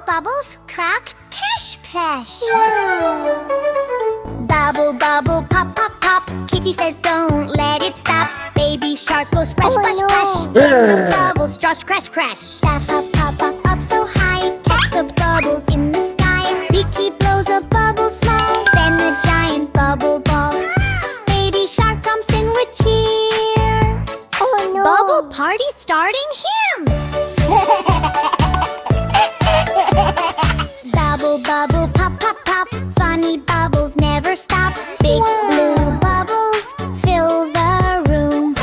bubbles, crack, cash, plash. Bubble, bubble, pop, pop, pop. Kitty says don't let it stop. Baby shark goes splash, splash, splash. Then the bubbles josh, crash, crash. Stop, up, pop, up, up so high. Catch the bubbles in the sky. Beaky blows a bubble small. Then a giant bubble ball. Baby shark comes in with cheer. Oh no! Bubble party starting here. Bubble, bubble, pop, pop, pop. Funny bubbles never stop. Big blue bubbles fill the room.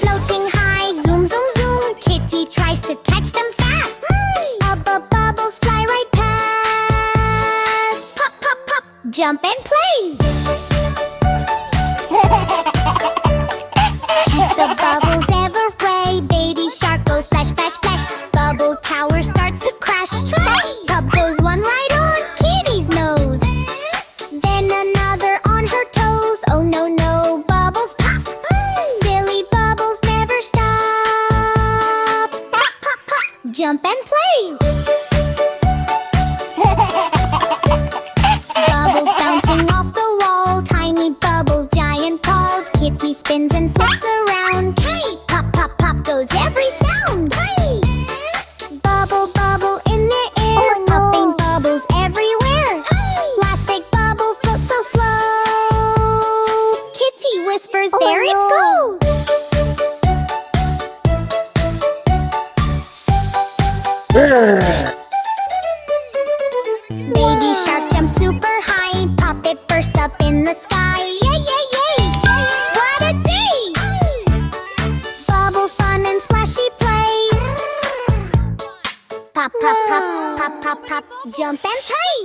Floating high, zoom, zoom, zoom. Kitty tries to catch them fast. Bubbles fly right past. Pop, pop, pop, jump and play. Catch the bubbles every way. Baby shark goes splash, splash, splash. Bubble tower starts to crash. Pop goes one right on Kitty's nose. Then another on her toes. Oh no, no, bubbles pop. Silly bubbles never stop. Pop, pop, pop, jump and play. Bubbles bouncing off the wall. Tiny bubbles, giant called. Kitty spins and slips around. Hey, pop, pop, pop goes every sound. Hey, bubble, bubble in the air. Oh, no. Popping bubbles everywhere. Plastic bubble floats so slow. Kitty whispers, Oh, there no. it goes. Baby shark jumps super high. Pop it burst up in the sky. Yay, yay, yay! What a day! Bubble fun and splashy play. Pop, pop, pop, pop, pop, pop, jump and play.